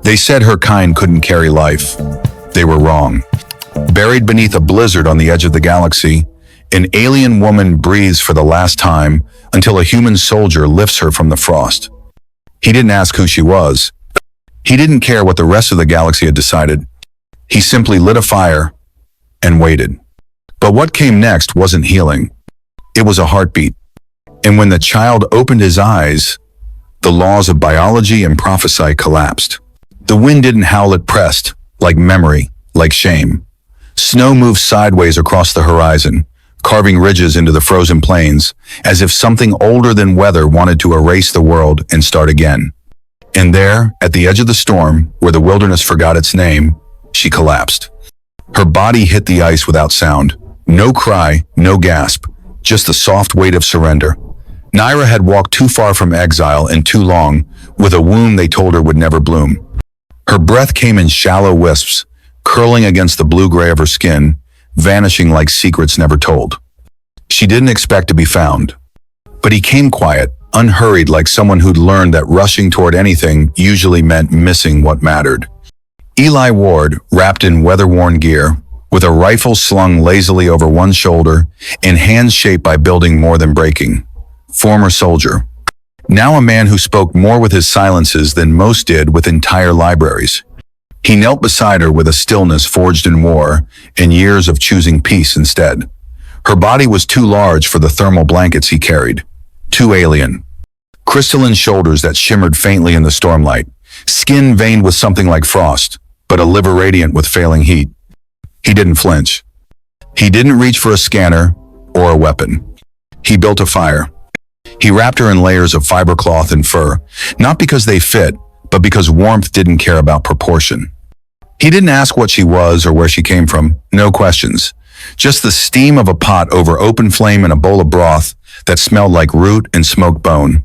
They said her kind couldn't carry life. They were wrong. Buried beneath a blizzard on the edge of the galaxy, an alien woman breathes for the last time until a human soldier lifts her from the frost. He didn't ask who she was. He didn't care what the rest of the galaxy had decided. He simply lit a fire and waited. But what came next wasn't healing. It was a heartbeat. And when the child opened his eyes, the laws of biology and prophecy collapsed. The wind didn't howl, it pressed, like memory, like shame. Snow moved sideways across the horizon, carving ridges into the frozen plains, as if something older than weather wanted to erase the world and start again. And there, at the edge of the storm, where the wilderness forgot its name, she collapsed. Her body hit the ice without sound. No cry, no gasp, just the soft weight of surrender. Nyrah had walked too far from exile and too long, with a wound they told her would never bloom. Her breath came in shallow wisps, curling against the blue-gray of her skin, vanishing like secrets never told. She didn't expect to be found. But he came quiet, unhurried, like someone who'd learned that rushing toward anything usually meant missing what mattered. Eli Ward, wrapped in weather-worn gear, with a rifle slung lazily over one shoulder and hands shaped by building more than breaking. Former soldier. Now a man who spoke more with his silences than most did with entire libraries. He knelt beside her with a stillness forged in war and years of choosing peace instead. Her body was too large for the thermal blankets he carried. Too alien. Crystalline shoulders that shimmered faintly in the stormlight. Skin veined with something like frost, but a liver radiant with failing heat. He didn't flinch. He didn't reach for a scanner or a weapon. He built a fire. He wrapped her in layers of fiber cloth and fur, not because they fit, but because warmth didn't care about proportion. He didn't ask what she was or where she came from, no questions. Just the steam of a pot over open flame and a bowl of broth that smelled like root and smoked bone.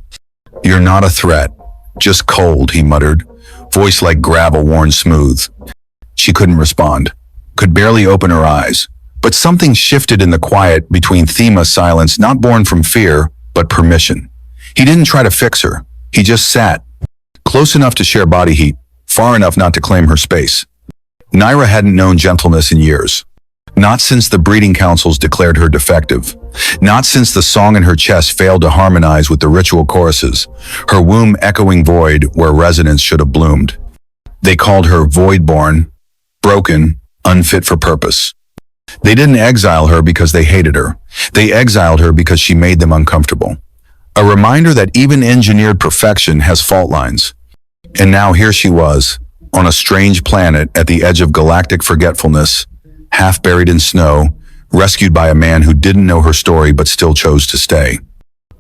"You're not a threat, just cold," he muttered, voice like gravel worn smooth. She couldn't respond, could barely open her eyes. But something shifted in the quiet between Thema's silence, not born from fear, but permission. He didn't try to fix her. He just sat, close enough to share body heat, far enough not to claim her space. Nyrah hadn't known gentleness in years. Not since the breeding councils declared her defective. Not since the song in her chest failed to harmonize with the ritual choruses, her womb echoing void where resonance should have bloomed. They called her void-born, broken, unfit for purpose. They didn't exile her because they hated her. They exiled her because she made them uncomfortable. A reminder that even engineered perfection has fault lines. And now here she was, on a strange planet at the edge of galactic forgetfulness, half buried in snow, rescued by a man who didn't know her story but still chose to stay.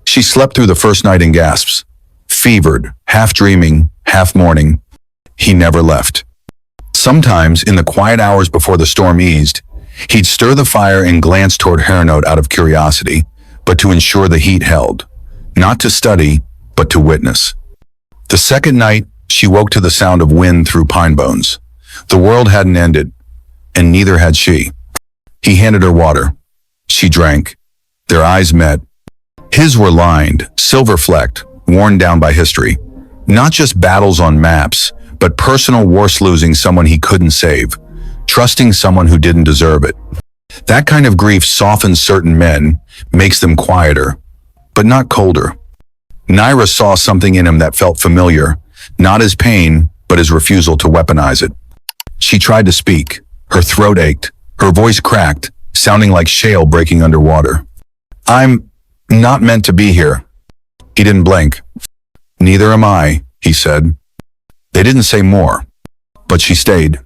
She slept through the first night in gasps, fevered, half dreaming, half mourning. He never left. Sometimes, in the quiet hours before the storm eased, he'd stir the fire and glance toward Hernote out of curiosity, but to ensure the heat held. Not to study, but to witness. The second night, she woke to the sound of wind through pine bones. The world hadn't ended, and neither had she. He handed her water. She drank. Their eyes met. His were lined, silver-flecked, worn down by history. Not just battles on maps, but personal wars, losing someone he couldn't save, trusting someone who didn't deserve it. That kind of grief softens certain men, makes them quieter, but not colder. Nyrah saw something in him that felt familiar, not his pain, but his refusal to weaponize it. She tried to speak. Her throat ached. Her voice cracked, sounding like shale breaking underwater. "I'm not meant to be here." He didn't blink. "Neither am I," he said. They didn't say more, but she stayed.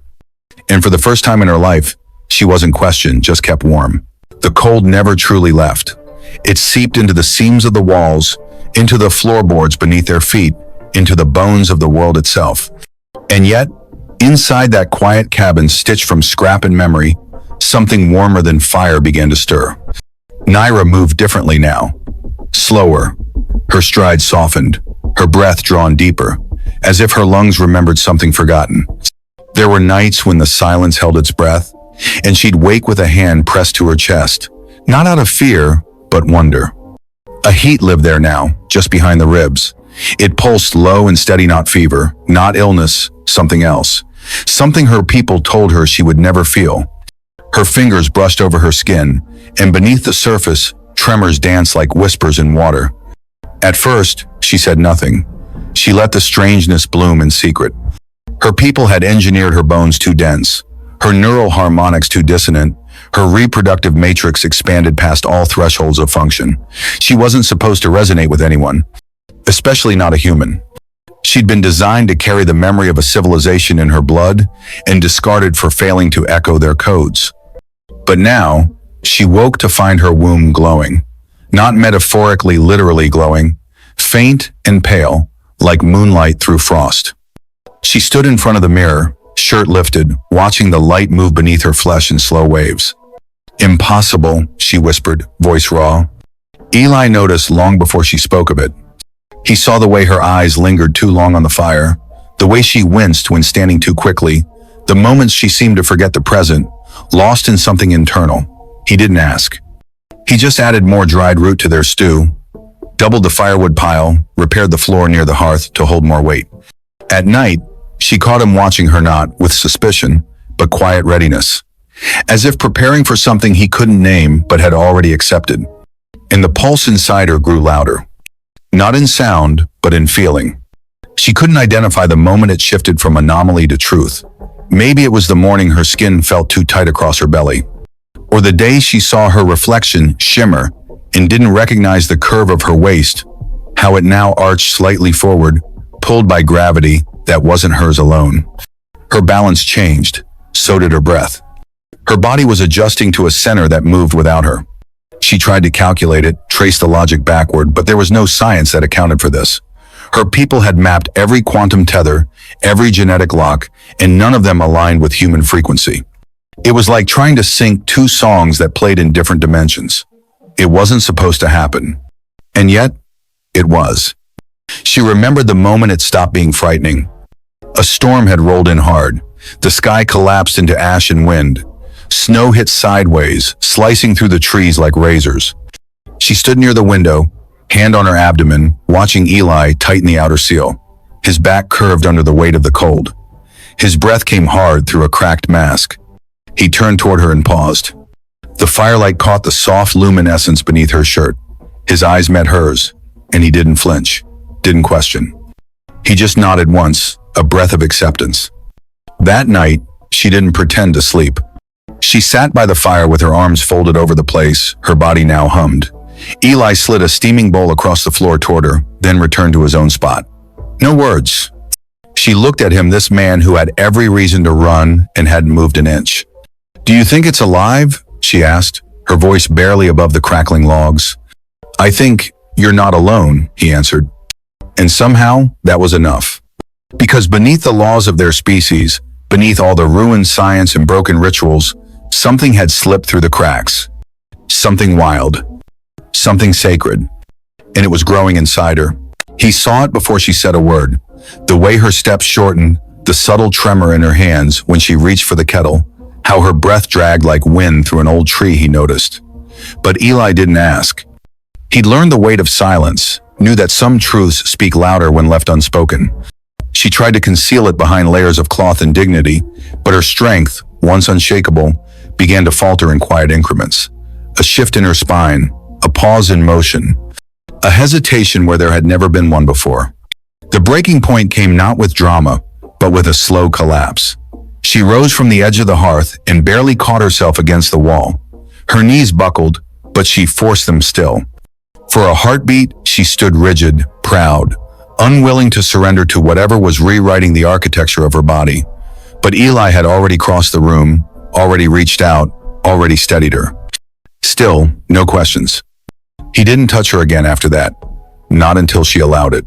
And for the first time in her life, she wasn't questioned, just kept warm. The cold never truly left. It seeped into the seams of the walls, into the floorboards beneath their feet, into the bones of the world itself. And yet, inside that quiet cabin stitched from scrap and memory, something warmer than fire began to stir. Nyrah moved differently now. Slower. Her stride softened, her breath drawn deeper, as if her lungs remembered something forgotten. There were nights when the silence held its breath, and she'd wake with a hand pressed to her chest, not out of fear, but wonder. A heat lived there now, just behind the ribs. It pulsed low and steady, not fever, not illness, something else. Something her people told her she would never feel. Her fingers brushed over her skin, and beneath the surface, tremors danced like whispers in water. At first, she said nothing. She let the strangeness bloom in secret. Her people had engineered her bones too dense, her neural harmonics too dissonant, her reproductive matrix expanded past all thresholds of function. She wasn't supposed to resonate with anyone, especially not a human. She'd been designed to carry the memory of a civilization in her blood and discarded for failing to echo their codes. But now, she woke to find her womb glowing. Not metaphorically, literally glowing, faint and pale, like moonlight through frost. She stood in front of the mirror, shirt lifted, watching the light move beneath her flesh in slow waves. "Impossible," she whispered, voice raw. Eli noticed long before she spoke of it. He saw the way her eyes lingered too long on the fire, the way she winced when standing too quickly, the moments she seemed to forget the present, lost in something internal. He didn't ask. He just added more dried root to their stew, doubled the firewood pile, repaired the floor near the hearth to hold more weight. At night, she caught him watching her not with suspicion, but quiet readiness, as if preparing for something he couldn't name but had already accepted. And the pulse inside her grew louder. Not in sound, but in feeling. She couldn't identify the moment it shifted from anomaly to truth. Maybe it was the morning her skin felt too tight across her belly, or the day she saw her reflection shimmer and didn't recognize the curve of her waist, how it now arched slightly forward, pulled by gravity that wasn't hers alone. Her balance changed, so did her breath. Her body was adjusting to a center that moved without her. She tried to calculate it, trace the logic backward, but there was no science that accounted for this. Her people had mapped every quantum tether, every genetic lock, and none of them aligned with human frequency. It was like trying to sync two songs that played in different dimensions. It wasn't supposed to happen. And yet, it was. She remembered the moment it stopped being frightening. A storm had rolled in hard. The sky collapsed into ash and wind. Snow hit sideways, slicing through the trees like razors. She stood near the window, hand on her abdomen, watching Eli tighten the outer seal. His back curved under the weight of the cold. His breath came hard through a cracked mask. He turned toward her and paused. The firelight caught the soft luminescence beneath her shirt. His eyes met hers, and he didn't flinch, didn't question. He just nodded once, a breath of acceptance. That night, she didn't pretend to sleep. She sat by the fire with her arms folded over the place, her body now hummed. Eli slid a steaming bowl across the floor toward her, then returned to his own spot. No words. She looked at him, this man who had every reason to run and hadn't moved an inch. "Do you think it's alive?" she asked, her voice barely above the crackling logs. "I think you're not alone," he answered. And somehow, that was enough. Because beneath the laws of their species, beneath all the ruined science and broken rituals, something had slipped through the cracks. Something wild. Something sacred. And it was growing inside her. He saw it before she said a word. The way her steps shortened, the subtle tremor in her hands when she reached for the kettle, how her breath dragged like wind through an old tree, he noticed. But Eli didn't ask. He'd learned the weight of silence, knew that some truths speak louder when left unspoken. She tried to conceal it behind layers of cloth and dignity, but her strength, once unshakable, began to falter in quiet increments. A shift in her spine, a pause in motion, a hesitation where there had never been one before. The breaking point came not with drama, but with a slow collapse. She rose from the edge of the hearth and barely caught herself against the wall. Her knees buckled, but she forced them still. For a heartbeat, she stood rigid, proud, unwilling to surrender to whatever was rewriting the architecture of her body. But Eli had already crossed the room, already reached out, already steadied her. Still, no questions. He didn't touch her again after that, not until she allowed it.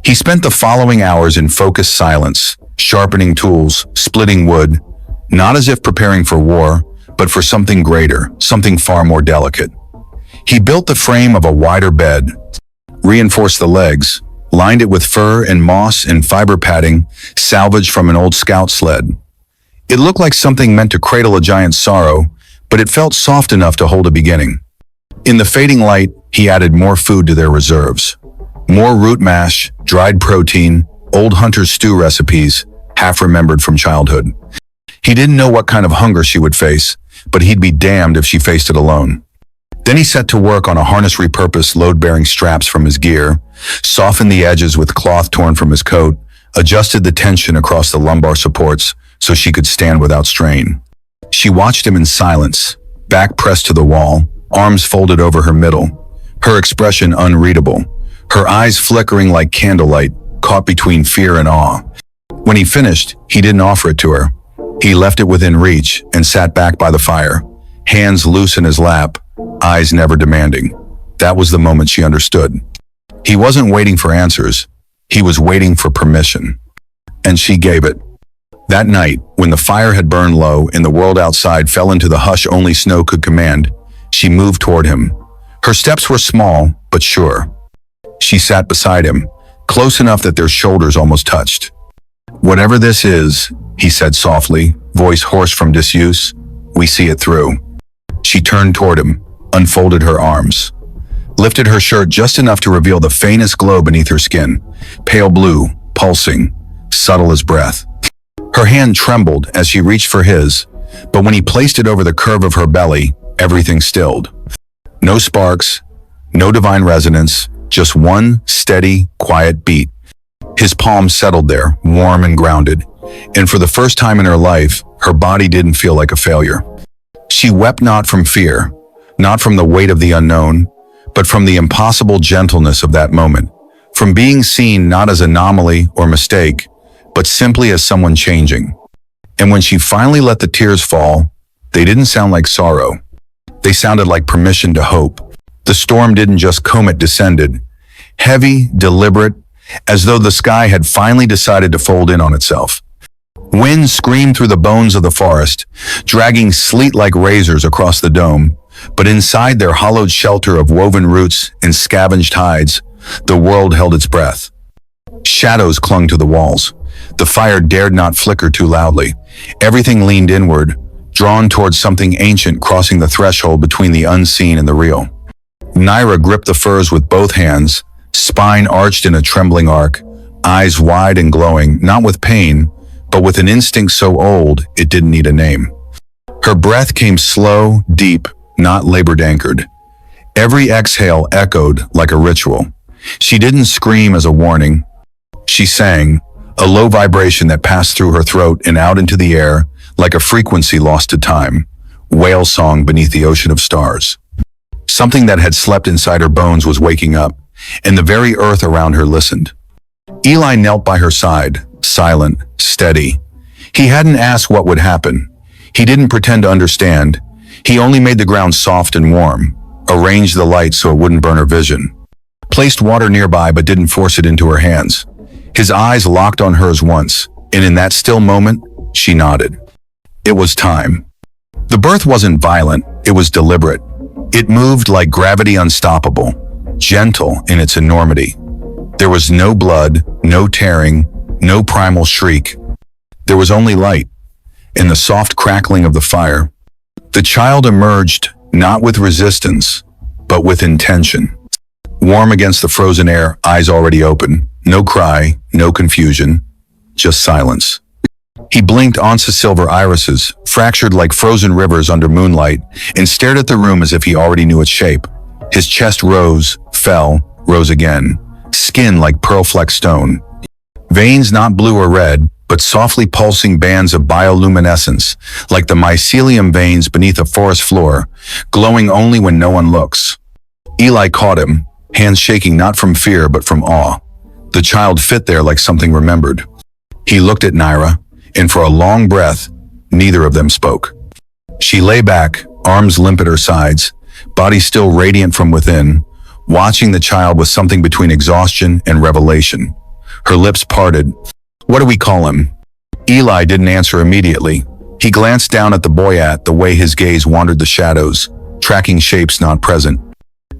He spent the following hours in focused silence, sharpening tools, splitting wood, not as if preparing for war, but for something greater, something far more delicate. He built the frame of a wider bed, reinforced the legs, lined it with fur and moss and fiber padding salvaged from an old scout sled. It looked like something meant to cradle a giant sorrow, but it felt soft enough to hold a beginning. In the fading light, he added more food to their reserves. More root mash, dried protein, old hunter's stew recipes, half-remembered from childhood. He didn't know what kind of hunger she would face, but he'd be damned if she faced it alone. Then he set to work on a harness repurposed load-bearing straps from his gear, softened the edges with cloth torn from his coat, adjusted the tension across the lumbar supports so she could stand without strain. She watched him in silence, back pressed to the wall, arms folded over her middle, her expression unreadable, her eyes flickering like candlelight, caught between fear and awe. When he finished, he didn't offer it to her. He left it within reach and sat back by the fire, hands loose in his lap, eyes never demanding. That was the moment she understood. He wasn't waiting for answers. He was waiting for permission. And she gave it. That night, when the fire had burned low and the world outside fell into the hush only snow could command, she moved toward him. Her steps were small, but sure. She sat beside him, close enough that their shoulders almost touched. "Whatever this is," he said softly, voice hoarse from disuse, "we see it through." She turned toward him, unfolded her arms, lifted her shirt just enough to reveal the faintest glow beneath her skin, pale blue, pulsing, subtle as breath. Her hand trembled as she reached for his, but when he placed it over the curve of her belly, everything stilled. No sparks, no divine resonance, just one steady, quiet beat. His palm settled there, warm and grounded, and for the first time in her life, her body didn't feel like a failure. She wept not from fear, not from the weight of the unknown, but from the impossible gentleness of that moment, from being seen not as anomaly or mistake, but simply as someone changing. And when she finally let the tears fall, they didn't sound like sorrow. They sounded like permission to hope. The storm didn't just come, it descended, heavy, deliberate, as though the sky had finally decided to fold in on itself. Wind screamed through the bones of the forest, dragging sleet like razors across the dome, but inside their hollowed shelter of woven roots and scavenged hides, the world held its breath. Shadows clung to the walls. The fire dared not flicker too loudly. Everything leaned inward, drawn towards something ancient crossing the threshold between the unseen and the real. Nyrah gripped the furs with both hands, spine arched in a trembling arc, eyes wide and glowing, not with pain, but with an instinct so old it didn't need a name. Her breath came slow, deep, not labored anchored. Every exhale echoed like a ritual. She didn't scream as a warning. She sang, a low vibration that passed through her throat and out into the air like a frequency lost to time, whale song beneath the ocean of stars. Something that had slept inside her bones was waking up, and the very earth around her listened. Eli knelt by her side, silent, steady. He hadn't asked what would happen. He didn't pretend to understand. He only made the ground soft and warm, arranged the light so it wouldn't burn her vision, placed water nearby but didn't force it into her hands. His eyes locked on hers once, and in that still moment, she nodded. It was time. The birth wasn't violent, it was deliberate. It moved like gravity unstoppable, gentle in its enormity. There was no blood, no tearing, no primal shriek. There was only light, and the soft crackling of the fire. The child emerged not with resistance, but with intention. Warm against the frozen air, eyes already open. No cry, no confusion, just silence. He blinked onto silver irises, fractured like frozen rivers under moonlight, and stared at the room as if he already knew its shape. His chest rose, fell, rose again. Skin like pearl-flecked stone. Veins not blue or red, but softly pulsing bands of bioluminescence, like the mycelium veins beneath a forest floor, glowing only when no one looks. Eli caught him, hands shaking not from fear but from awe. The child fit there like something remembered. He looked at Nyrah, and for a long breath, neither of them spoke. She lay back, arms limp at her sides, body still radiant from within, watching the child with something between exhaustion and revelation. Her lips parted. "What do we call him?" Eli didn't answer immediately. He glanced down at the boy, at the way his gaze wandered the shadows, tracking shapes not present.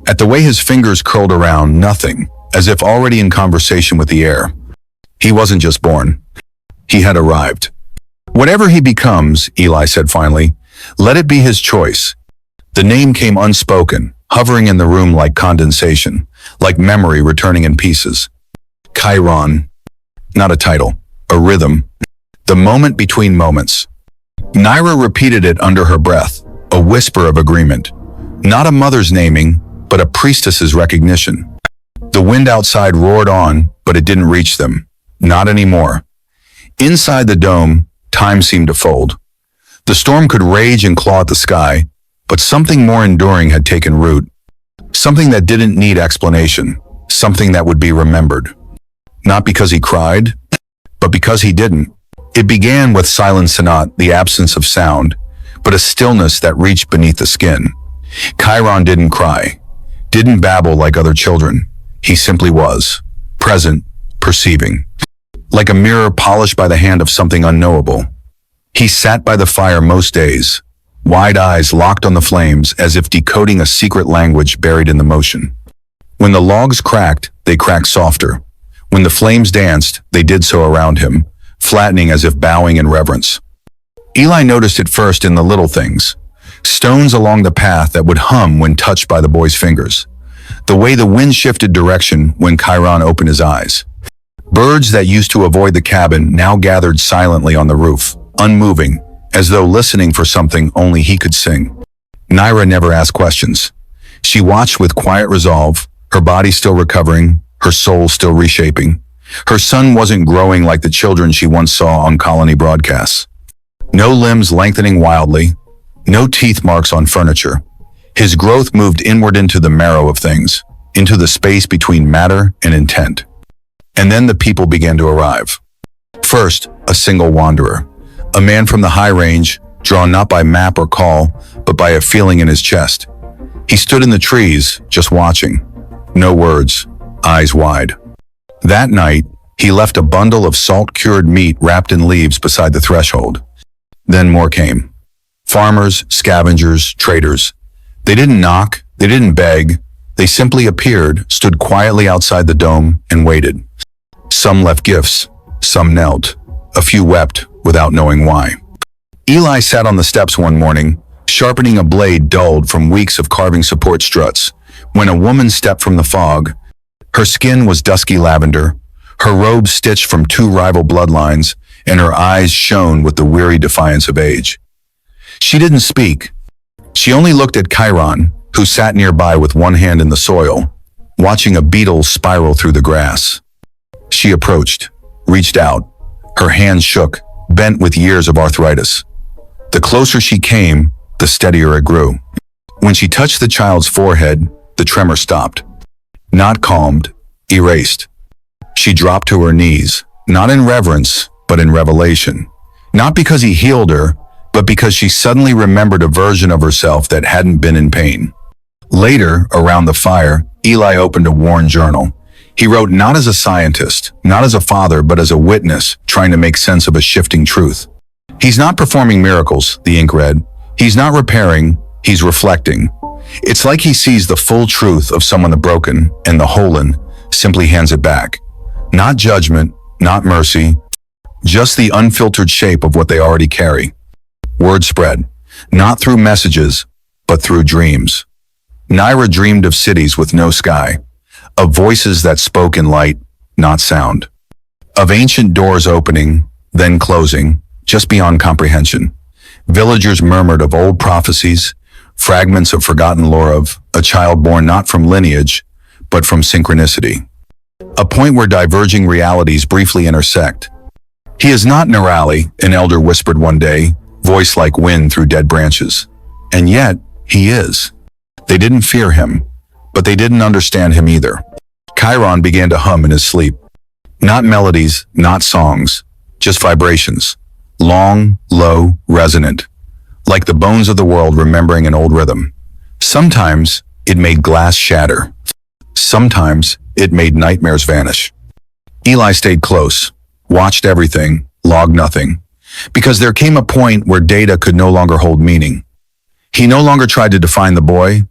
At the way his fingers curled around nothing, as if already in conversation with the air. He wasn't just born. He had arrived. "Whatever he becomes," Eli said finally, "let it be his choice." The name came unspoken, hovering in the room like condensation, like memory returning in pieces. Kairon. Not a title, a rhythm. The moment between moments. Nyrah repeated it under her breath, a whisper of agreement. Not a mother's naming, but a priestess's recognition. The wind outside roared on, but it didn't reach them. Not anymore. Inside the dome, time seemed to fold. The storm could rage and claw at the sky, but something more enduring had taken root. Something that didn't need explanation. Something that would be remembered. Not because he cried, but because he didn't. It began with silence, not the absence of sound, but a stillness that reached beneath the skin. Kairon didn't cry, didn't babble like other children. He simply was, present, perceiving. Like a mirror polished by the hand of something unknowable. He sat by the fire most days, wide eyes locked on the flames as if decoding a secret language buried in the motion. When the logs cracked, they cracked softer. When the flames danced, they did so around him, flattening as if bowing in reverence. Eli noticed it first in the little things. Stones along the path that would hum when touched by the boy's fingers. The way the wind shifted direction when Kairon opened his eyes. Birds that used to avoid the cabin now gathered silently on the roof, unmoving, as though listening for something only he could sing. Nyrah never asked questions. She watched with quiet resolve, her body still recovering, her soul still reshaping. Her son wasn't growing like the children she once saw on colony broadcasts. No limbs lengthening wildly, no teeth marks on furniture. His growth moved inward into the marrow of things, into the space between matter and intent. And then the people began to arrive. First, a single wanderer. A man from the high range, drawn not by map or call, but by a feeling in his chest. He stood in the trees, just watching. No words, eyes wide. That night, he left a bundle of salt-cured meat wrapped in leaves beside the threshold. Then more came. Farmers, scavengers, traders. They didn't knock, they didn't beg. They simply appeared, stood quietly outside the dome, and waited. Some left gifts, some knelt. A few wept, without knowing why. Eli sat on the steps one morning, sharpening a blade dulled from weeks of carving support struts, when a woman stepped from the fog. Her skin was dusky lavender, her robe stitched from two rival bloodlines, and her eyes shone with the weary defiance of age. She didn't speak. She only looked at Kairon, who sat nearby with one hand in the soil, watching a beetle spiral through the grass. She approached, reached out. Her hands shook, bent with years of arthritis. The closer she came, the steadier it grew. When she touched the child's forehead, the tremor stopped. Not calmed, erased. She dropped to her knees, not in reverence, but in revelation. Not because he healed her, but because she suddenly remembered a version of herself that hadn't been in pain. Later, around the fire, Eli opened a worn journal. He wrote not as a scientist, not as a father, but as a witness, trying to make sense of a shifting truth. He's not performing miracles, the ink read. He's not repairing, he's reflecting. It's like he sees the full truth of someone the broken, and the wholen simply hands it back. Not judgment, not mercy, just the unfiltered shape of what they already carry. Word spread, not through messages, but through dreams. Nyrah dreamed of cities with no sky, of voices that spoke in light, not sound, of ancient doors opening, then closing, just beyond comprehension. Villagers murmured of old prophecies, fragments of forgotten lore of a child born not from lineage, but from synchronicity. A point where diverging realities briefly intersect. He is not Nyrah, an elder whispered one day, voice like wind through dead branches. And yet, he is. They didn't fear him, but they didn't understand him either. Kairon began to hum in his sleep. Not melodies, not songs, just vibrations. Long, low, resonant. Like the bones of the world remembering an old rhythm. Sometimes it made glass shatter. Sometimes it made nightmares vanish. Eli stayed close, watched everything, logged nothing. Because there came a point where data could no longer hold meaning. He no longer tried to define the boy.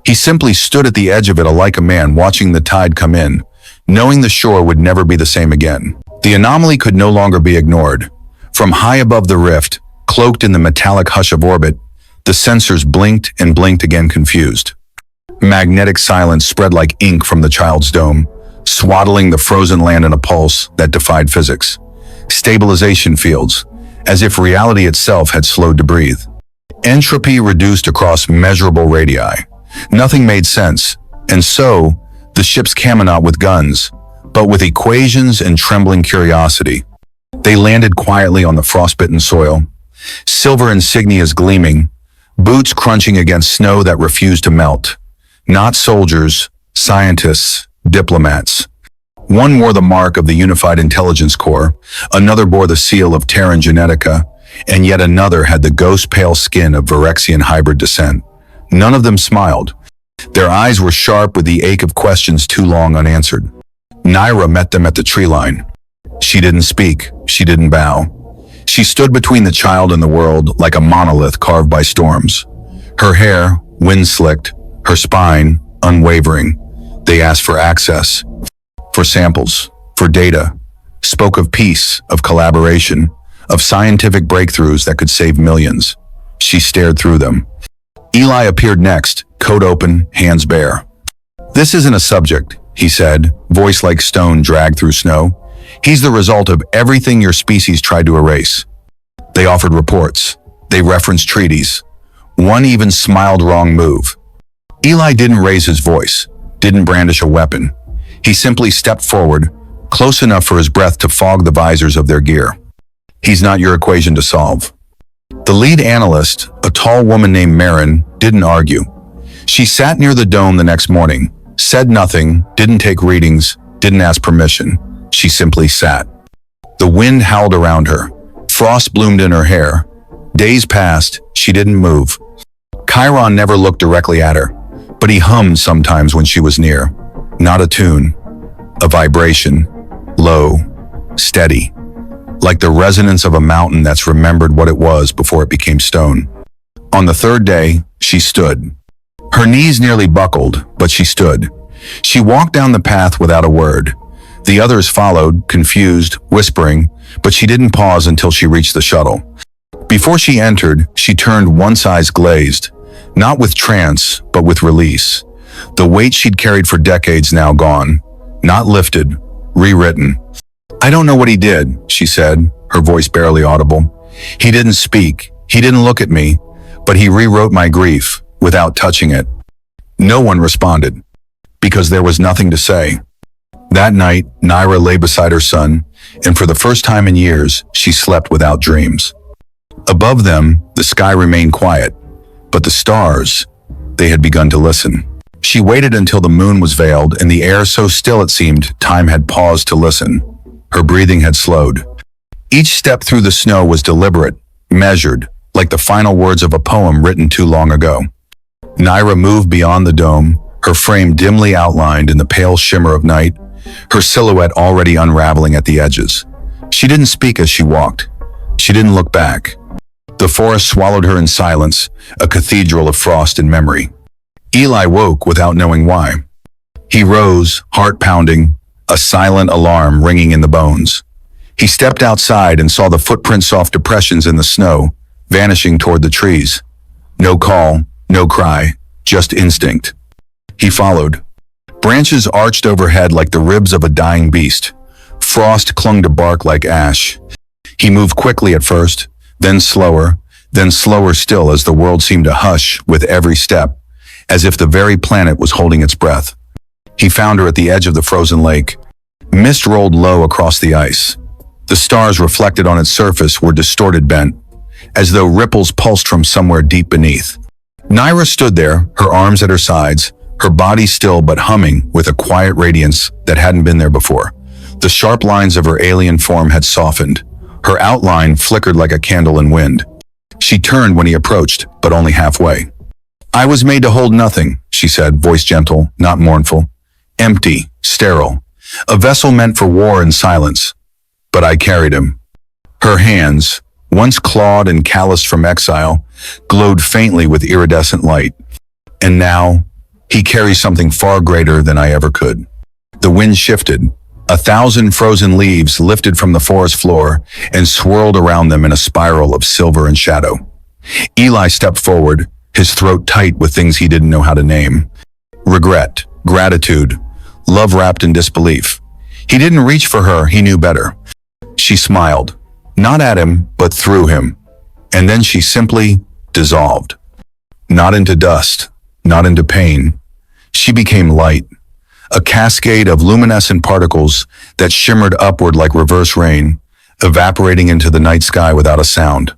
He simply stood at the edge of it like a man watching the tide come in, knowing the shore would never be the same again. The anomaly could no longer be ignored. From high above the rift, cloaked in the metallic hush of orbit, the sensors blinked and blinked again, confused. Magnetic silence spread like ink from the child's dome, swaddling the frozen land in a pulse that defied physics. stabilization fields, as if reality itself had slowed to breathe. Entropy reduced across measurable radii. Nothing made sense, and so, the ships came not with guns, but with equations and trembling curiosity. They landed quietly on the frostbitten soil, silver insignias gleaming, boots crunching against snow that refused to melt. Not soldiers, scientists, diplomats. One wore the mark of the Unified Intelligence Corps, another bore the seal of Terran Genetica, and yet another had the ghost-pale skin of Virexian hybrid descent. None of them smiled. Their eyes were sharp with the ache of questions too long unanswered. Nyrah met them at the tree line. She didn't speak. She didn't bow. She stood between the child and the world like a monolith carved by storms. Her hair, wind-slicked, her spine, unwavering. They asked for access, for samples, for data, spoke of peace, of collaboration, of scientific breakthroughs that could save millions. She stared through them. Eli appeared next, coat open, hands bare. "This isn't a subject," he said, voice like stone dragged through snow. "He's the result of everything your species tried to erase." They offered reports. They referenced treaties. One even smiled wrong move. Eli didn't raise his voice, didn't brandish a weapon. He simply stepped forward, close enough for his breath to fog the visors of their gear. "He's not your equation to solve." The lead analyst, a tall woman named Marin, didn't argue. She sat near the dome the next morning, said nothing, didn't take readings, didn't ask permission. She simply sat. The wind howled around her. Frost bloomed in her hair. Days passed, she didn't move. Kairon never looked directly at her, but he hummed sometimes when she was near. Not a tune, a vibration, low, steady, like the resonance of a mountain that's remembered what it was before it became stone. On the third day, she stood. Her knees nearly buckled, but she stood. She walked down the path without a word. The others followed, confused, whispering, but she didn't pause until she reached the shuttle. Before she entered, she turned once eyes glazed, not with trance, but with release. The weight she'd carried for decades now gone, not lifted, rewritten. "I don't know what he did," she said, her voice barely audible. "He didn't speak, he didn't look at me, but he rewrote my grief without touching it." No one responded, because there was nothing to say. That night, Nyrah lay beside her son, and for the first time in years, she slept without dreams. Above them, the sky remained quiet, but the stars, they had begun to listen. She waited until the moon was veiled and the air so still it seemed time had paused to listen. Her breathing had slowed. Each step through the snow was deliberate, measured, like the final words of a poem written too long ago. Nyrah moved beyond the dome, her frame dimly outlined in the pale shimmer of night, her silhouette already unraveling at the edges. She didn't speak as she walked. She didn't look back. The forest swallowed her in silence, a cathedral of frost and memory. Eli woke without knowing why. He rose, heart pounding, a silent alarm ringing in the bones. He stepped outside and saw the footprints off depressions in the snow, vanishing toward the trees. No call, no cry, just instinct. He followed. Branches arched overhead like the ribs of a dying beast. Frost clung to bark like ash. He moved quickly at first, then slower still as the world seemed to hush with every step, as if the very planet was holding its breath. He found her at the edge of the frozen lake. Mist rolled low across the ice. The stars reflected on its surface were distorted bent, as though ripples pulsed from somewhere deep beneath. Nyrah stood there, her arms at her sides, her body still but humming with a quiet radiance that hadn't been there before. The sharp lines of her alien form had softened. Her outline flickered like a candle in wind. She turned when he approached, but only halfway. "I was made to hold nothing," she said, voice gentle, not mournful. "Empty, sterile. A vessel meant for war and silence. But I carried him." Her hands, once clawed and calloused from exile, glowed faintly with iridescent light. "And now, he carries something far greater than I ever could." The wind shifted. 1,000 frozen leaves lifted from the forest floor and swirled around them in a spiral of silver and shadow. Eli stepped forward, his throat tight with things he didn't know how to name. Regret, gratitude, love wrapped in disbelief. He didn't reach for her, he knew better. She smiled, not at him, but through him. And then she simply dissolved. Not into dust, not into pain. She became light, a cascade of luminescent particles that shimmered upward like reverse rain, evaporating into the night sky without a sound.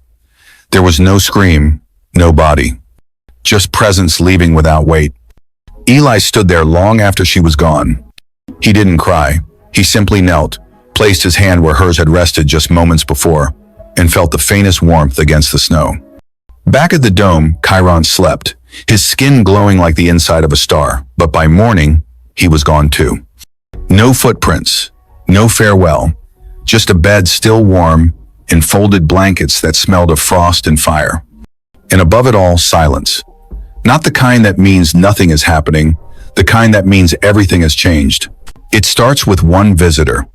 There was no scream, no body, just presence leaving without weight. Eli stood there long after she was gone. He didn't cry. He simply knelt, placed his hand where hers had rested just moments before, and felt the faintest warmth against the snow. Back at the dome, Kairon slept, his skin glowing like the inside of a star, but by morning, he was gone too. No footprints, no farewell, just a bed still warm, and folded blankets that smelled of frost and fire. And above it all, silence. Not the kind that means nothing is happening, the kind that means everything has changed. It starts with one visitor,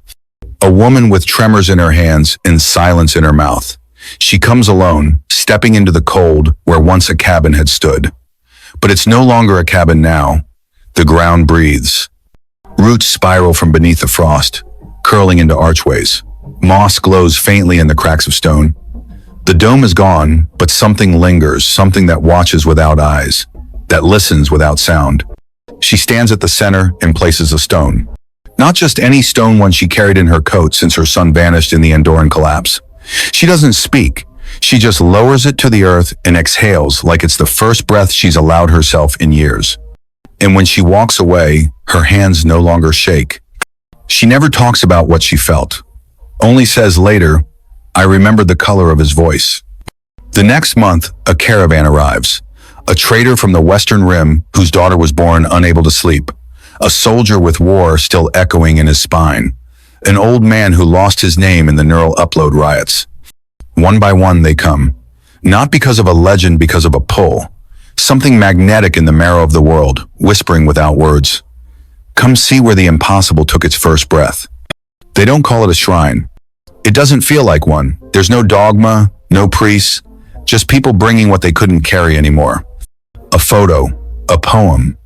a woman with tremors in her hands and silence in her mouth. She comes alone, stepping into the cold where once a cabin had stood. But it's no longer a cabin now. The ground breathes. Roots spiral from beneath the frost, curling into archways. Moss glows faintly in the cracks of stone. The dome is gone, but something lingers, something that watches without eyes, that listens without sound. She stands at the center and places a stone. Not just any stone one she carried in her coat since her son vanished in the Andorran collapse. She doesn't speak. She just lowers it to the earth and exhales like it's the first breath she's allowed herself in years. And when she walks away, her hands no longer shake. She never talks about what she felt, only says later, "I remember the color of his voice." The next month, a caravan arrives. A trader from the Western Rim whose daughter was born unable to sleep. A soldier with war still echoing in his spine. An old man who lost his name in the neural upload riots. One by one they come. Not because of a legend, because of a pull. Something magnetic in the marrow of the world, whispering without words. Come see where the impossible took its first breath. They don't call it a shrine. It doesn't feel like one. There's no dogma, no priests, just people bringing what they couldn't carry anymore. A photo, a poem,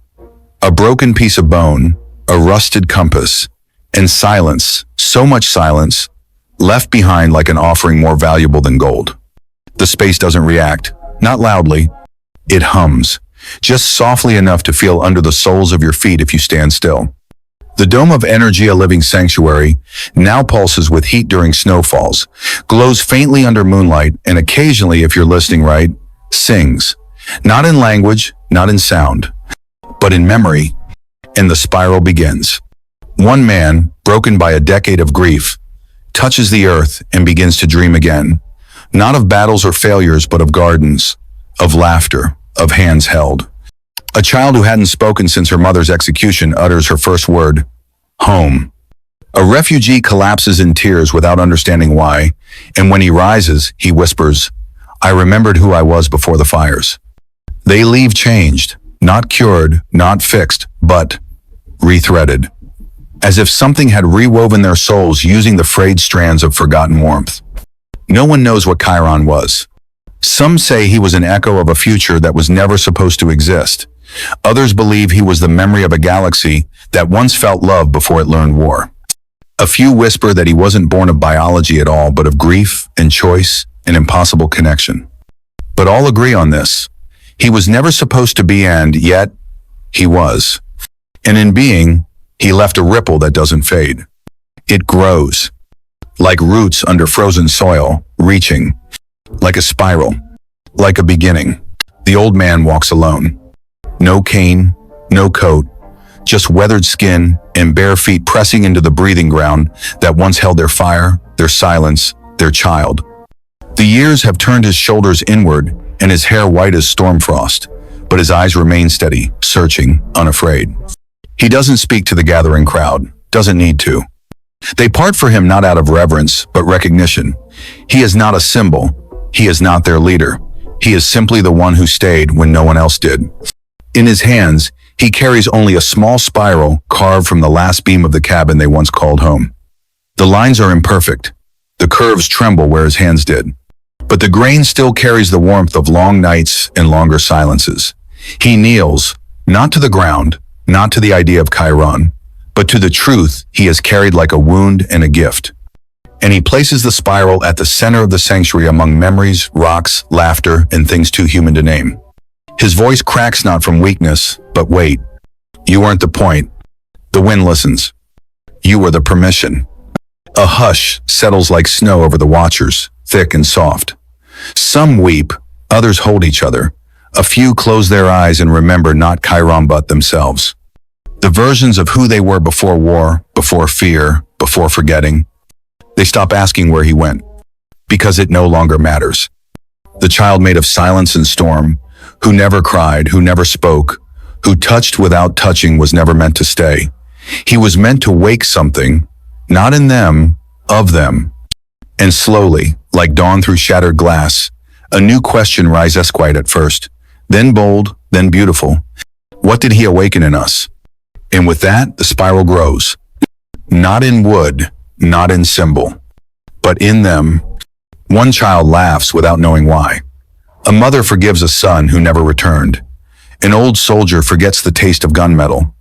a broken piece of bone, a rusted compass, and silence, so much silence, left behind like an offering more valuable than gold. The space doesn't react, not loudly. It hums, just softly enough to feel under the soles of your feet if you stand still. The dome of energy, a living sanctuary, now pulses with heat during snowfalls, glows faintly under moonlight, and occasionally, if you're listening right, sings. Not in language, not in sound, but in memory. And the spiral begins. One man, broken by a decade of grief, touches the earth and begins to dream again. Not of battles or failures, but of gardens, of laughter, of hands held. A child who hadn't spoken since her mother's execution utters her first word, home. A refugee collapses in tears without understanding why, and when he rises, he whispers, I remembered who I was before the fires. They leave changed, not cured, not fixed, but rethreaded. As if something had rewoven their souls using the frayed strands of forgotten warmth. No one knows what Kairon was. Some say he was an echo of a future that was never supposed to exist. Others believe he was the memory of a galaxy that once felt love before it learned war. A few whisper that he wasn't born of biology at all, but of grief and choice and impossible connection. But all agree on this. He was never supposed to be, and yet he was. And in being, he left a ripple that doesn't fade. It grows, like roots under frozen soil, reaching, like a spiral, like a beginning. The old man walks alone. No cane, no coat, just weathered skin and bare feet pressing into the breathing ground that once held their fire, their silence, their child. The years have turned his shoulders inward and his hair white as storm frost, but his eyes remain steady, searching, unafraid. He doesn't speak to the gathering crowd, doesn't need to. They part for him not out of reverence, but recognition. He is not a symbol. He is not their leader. He is simply the one who stayed when no one else did. In his hands, he carries only a small spiral carved from the last beam of the cabin they once called home. The lines are imperfect. The curves tremble where his hands did. But the grain still carries the warmth of long nights and longer silences. He kneels, not to the ground, not to the idea of Kairon, but to the truth he has carried like a wound and a gift. and he places the spiral at the center of the sanctuary among memories, rocks, laughter, and things too human to name. His voice cracks not from weakness, but wait. You weren't the point. The wind listens. You were the permission. A hush settles like snow over the watchers, thick and soft. Some weep, others hold each other. A few close their eyes and remember not Kairon but themselves. The versions of who they were before war, before fear, before forgetting. They stop asking where he went, because it no longer matters. The child made of silence and storm, who never cried, who never spoke, who touched without touching was never meant to stay. He was meant to wake something, not in them, of them. And slowly, like dawn through shattered glass, a new question rises quiet at first, then bold, then beautiful. What did he awaken in us? And with that, the spiral grows. Not in wood, not in symbol, but in them. One child laughs without knowing why. A mother forgives a son who never returned. An old soldier forgets the taste of gunmetal.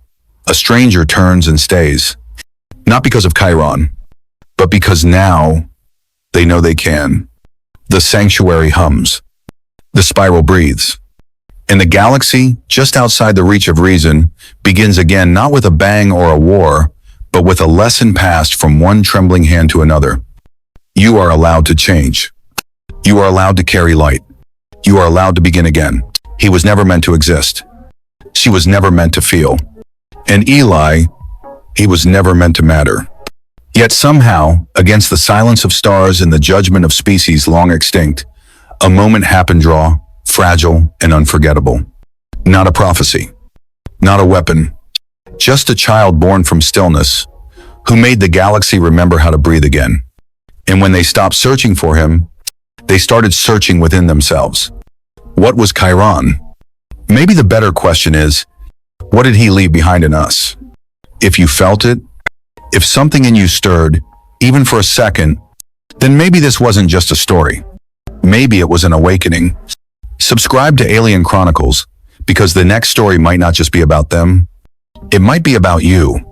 A stranger turns and stays. Not because of Kairon, but because now they know they can. The sanctuary hums. The spiral breathes. And the galaxy, just outside the reach of reason, begins again not with a bang or a war, but with a lesson passed from one trembling hand to another. You are allowed to change. You are allowed to carry light. You are allowed to begin again. He was never meant to exist. She was never meant to feel. And Eli, he was never meant to matter. Yet somehow, against the silence of stars and the judgment of species long extinct, a moment happened draw, fragile and unforgettable. Not a prophecy. Not a weapon. Just a child born from stillness, who made the galaxy remember how to breathe again. And when they stopped searching for him, they started searching within themselves. What was Kairon? Maybe the better question is, what did he leave behind in us? If you felt it, if something in you stirred, even for a second, then maybe this wasn't just a story. Maybe it was an awakening. Subscribe to Alien Chronicles, because the next story might not just be about them. It might be about you.